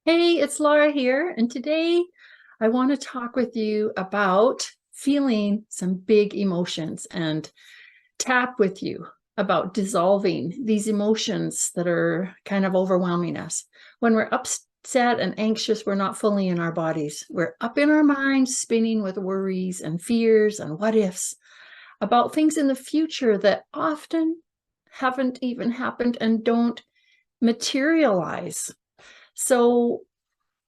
Hey, it's Laura here, and today I want to talk with you about feeling some big emotions and tap with you about dissolving these emotions that are kind of overwhelming us. When we're upset and anxious, we're not fully in our bodies. We're up in our minds, spinning with worries and fears and what ifs about things in the future that often haven't even happened and don't materialize. So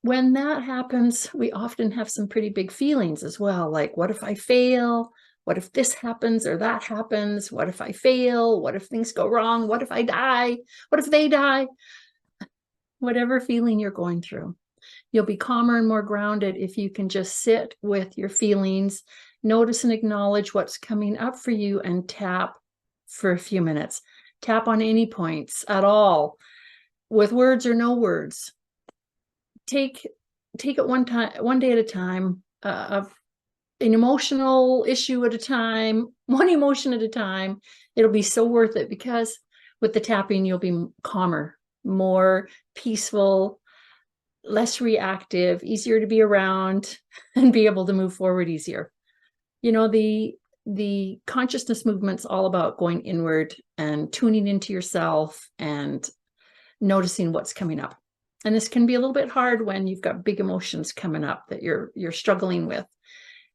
when that happens, we often have some pretty big feelings as well. Like, what if I fail? What if this happens or that happens? What if I fail? What if things go wrong? What if I die? What if they die? Whatever feeling you're going through, you'll be calmer and more grounded if you can just sit with your feelings, notice and acknowledge what's coming up for you, and tap for a few minutes. Tap on any points at all, with words or no words. Take it one day at a time, an emotional issue at a time, one emotion at a time. It'll be so worth it, because with the tapping, you'll be calmer, more peaceful, less reactive, easier to be around, and be able to move forward easier. You know, the consciousness movement's all about going inward and tuning into yourself and noticing what's coming up. And this can be a little bit hard when you've got big emotions coming up that you're struggling with.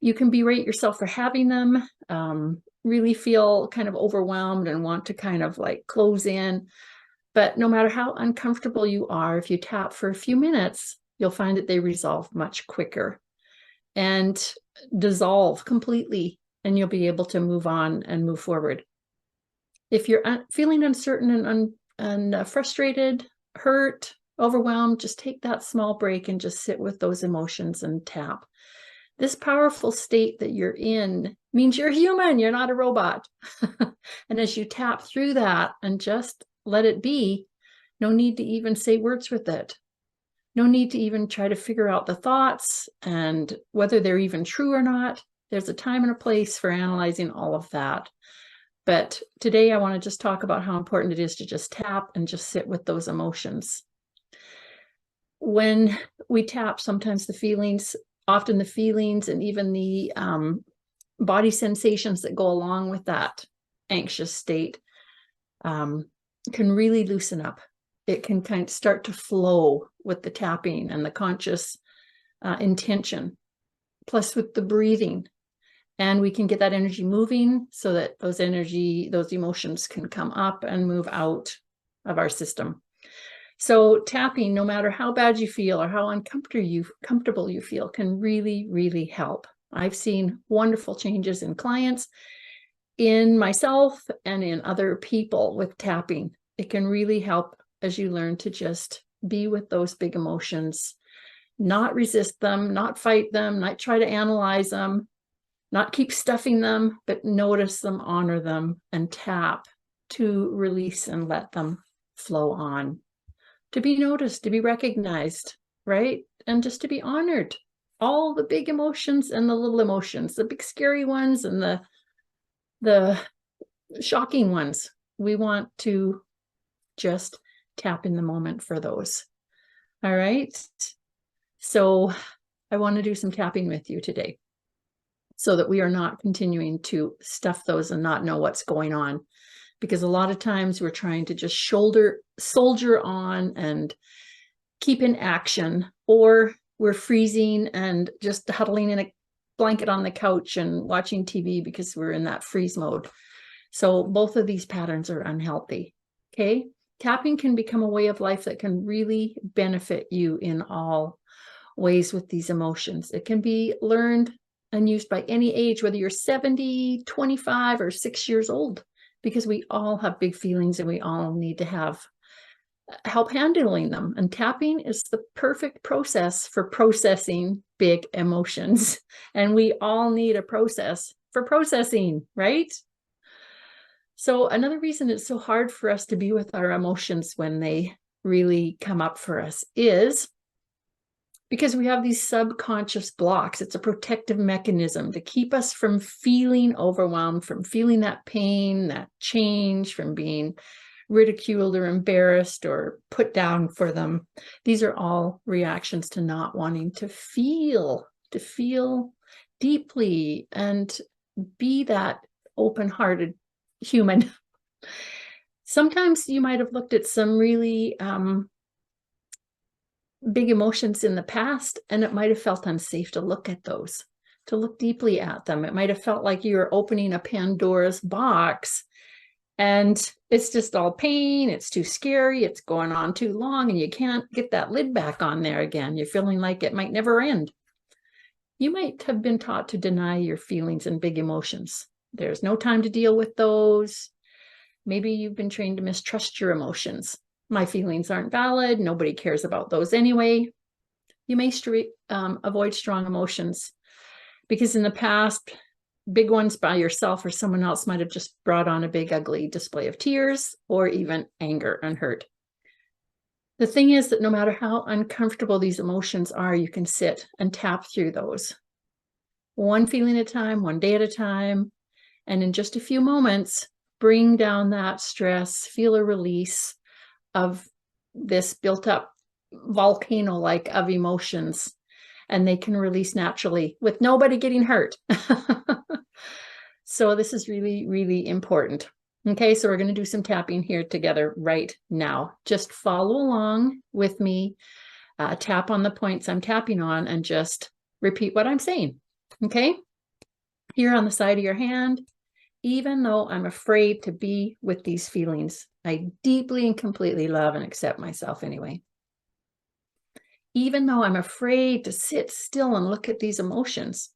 You can berate yourself for having them, really feel kind of overwhelmed and want to kind of like close in. But no matter how uncomfortable you are, if you tap for a few minutes, you'll find that they resolve much quicker and dissolve completely, and you'll be able to move on and move forward. If you're feeling uncertain and frustrated, hurt, overwhelmed, just take that small break and just sit with those emotions and tap. This powerful state that you're in means you're human, you're not a robot. And as you tap through that and just let it be, no need to even say words with it. No need to even try to figure out the thoughts and whether they're even true or not. There's a time and a place for analyzing all of that. But today I want to just talk about how important it is to just tap and just sit with those emotions. When we tap, sometimes often the feelings and even the body sensations that go along with that anxious state can really loosen up. It can kind of start to flow with the tapping and the conscious intention, plus with the breathing. And we can get that energy moving so that those emotions can come up and move out of our system. So tapping, no matter how bad you feel or how uncomfortable you feel, can really, really help. I've seen wonderful changes in clients, in myself, and in other people with tapping. It can really help as you learn to just be with those big emotions, not resist them, not fight them, not try to analyze them, not keep stuffing them, but notice them, honor them, and tap to release and let them flow on. To be noticed, to be recognized, right? And just to be honored. All the big emotions and the little emotions, the big scary ones and the shocking ones. We want to just tap in the moment for those. All right. So I want to do some tapping with you today so that we are not continuing to stuff those and not know what's going on. Because a lot of times we're trying to just soldier on and keep in action, or we're freezing and just huddling in a blanket on the couch and watching TV because we're in that freeze mode. So both of these patterns are unhealthy. Okay. Tapping can become a way of life that can really benefit you in all ways with these emotions. It can be learned and used by any age, whether you're 70, 25, or 6 years old, because we all have big feelings and we all need to have help handling them. And tapping is the perfect process for processing big emotions. And we all need a process for processing, right? So another reason it's so hard for us to be with our emotions when they really come up for us is because we have these subconscious blocks. It's a protective mechanism to keep us from feeling overwhelmed, from feeling that pain, that change, from being ridiculed or embarrassed or put down for them. These are all reactions to not wanting to feel deeply and be that open-hearted human. Sometimes you might have looked at some really big emotions in the past, and it might have felt unsafe to look at those, to look deeply at them. It might have felt like you were opening a Pandora's box, and it's just all pain, it's too scary, it's going on too long, and you can't get that lid back on there again. You're feeling like it might never end. You might have been taught to deny your feelings and big emotions. There's no time to deal with those. Maybe you've been trained to mistrust your emotions. My feelings aren't valid. Nobody cares about those anyway. You may avoid strong emotions because in the past, big ones by yourself or someone else might have just brought on a big, ugly display of tears or even anger and hurt. The thing is that no matter how uncomfortable these emotions are, you can sit and tap through those. One feeling at a time, one day at a time, and in just a few moments, bring down that stress, feel a release of this built up volcano-like of emotions, and they can release naturally with nobody getting hurt. So this is really, really important. Okay, so we're going to do some tapping here together right now. Just follow along with me, tap on the points I'm tapping on, and just repeat what I'm saying. Okay, here on the side of your hand, even though I'm afraid to be with these feelings, I deeply and completely love and accept myself anyway. Even though I'm afraid to sit still and look at these emotions,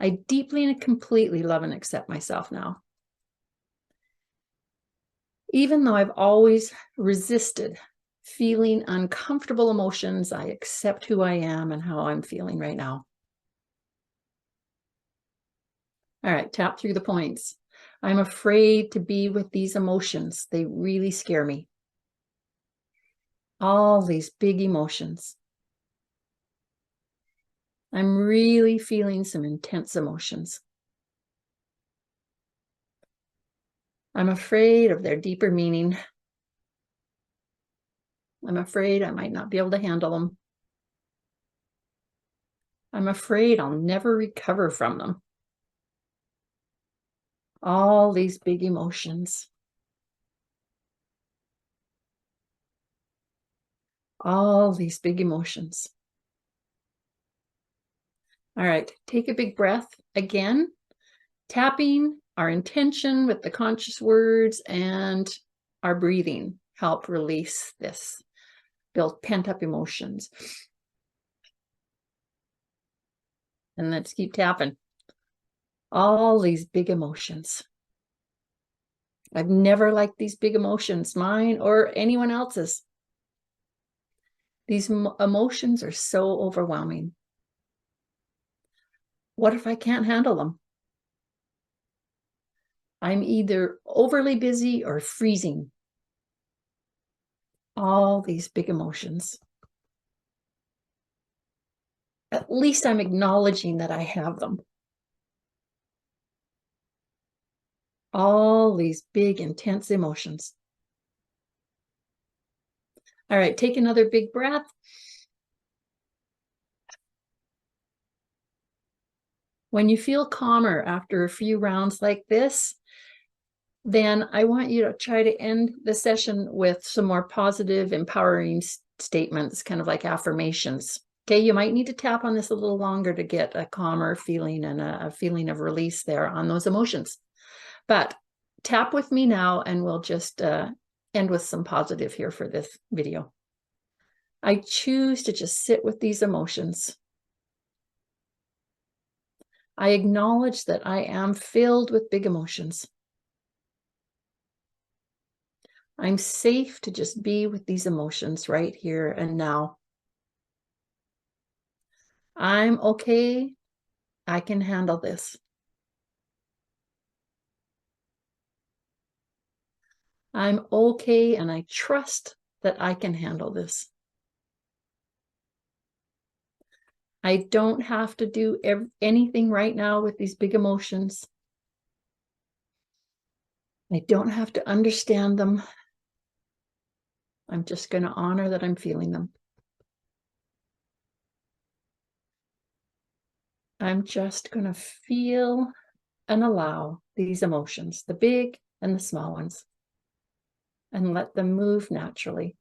I deeply and completely love and accept myself now. Even though I've always resisted feeling uncomfortable emotions, I accept who I am and how I'm feeling right now. All right, tap through the points. I'm afraid to be with these emotions. They really scare me. All these big emotions. I'm really feeling some intense emotions. I'm afraid of their deeper meaning. I'm afraid I might not be able to handle them. I'm afraid I'll never recover from them. All these big emotions. All these big emotions. All right, take a big breath again, tapping our intention with the conscious words and our breathing help release this built pent-up emotions. And let's keep tapping. All these big emotions. I've never liked these big emotions, mine or anyone else's. These emotions are so overwhelming. What if I can't handle them? I'm either overly busy or freezing. All these big emotions. At least I'm acknowledging that I have them. All these big, intense emotions. All right, take another big breath. When you feel calmer after a few rounds like this, then I want you to try to end the session with some more positive, empowering statements, kind of like affirmations. Okay, you might need to tap on this a little longer to get a calmer feeling and a feeling of release there on those emotions. But tap with me now and we'll just end with some positive here for this video. I choose to just sit with these emotions. I acknowledge that I am filled with big emotions. I'm safe to just be with these emotions right here and now. I'm okay. I can handle this. I'm okay, and I trust that I can handle this. I don't have to do anything right now with these big emotions. I don't have to understand them. I'm just going to honor that I'm feeling them. I'm just going to feel and allow these emotions, the big and the small ones, and let them move naturally.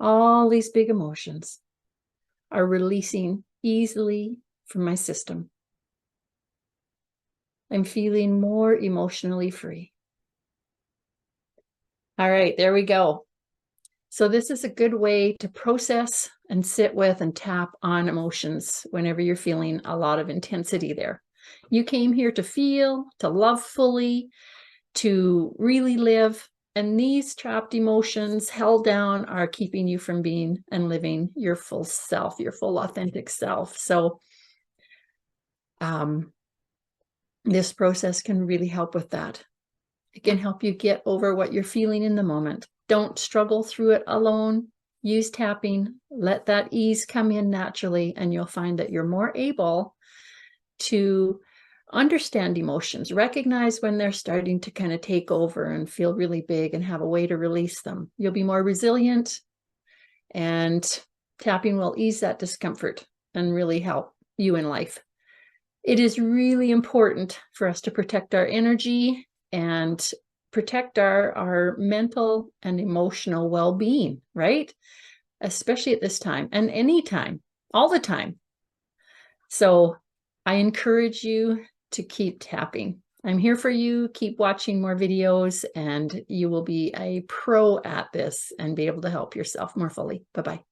All these big emotions are releasing easily from my system. I'm feeling more emotionally free. All right, there we go. So this is a good way to process and sit with and tap on emotions whenever you're feeling a lot of intensity there. You came here to feel, to love fully, to really live, and these trapped emotions held down are keeping you from being and living your full self, your full authentic self. So this process can really help with that. It can help you get over what you're feeling in the moment. Don't struggle through it alone. Use tapping. Let that ease come in naturally, and you'll find that you're more able to understand emotions, recognize when they're starting to kind of take over and feel really big and have a way to release them. You'll be more resilient, and tapping will ease that discomfort and really help you in life. It is really important for us to protect our energy and protect our mental and emotional well-being, right? Especially at this time and any time, all the time. So I encourage you to keep tapping. I'm here for you. Keep watching more videos and you will be a pro at this and be able to help yourself more fully. Bye-bye.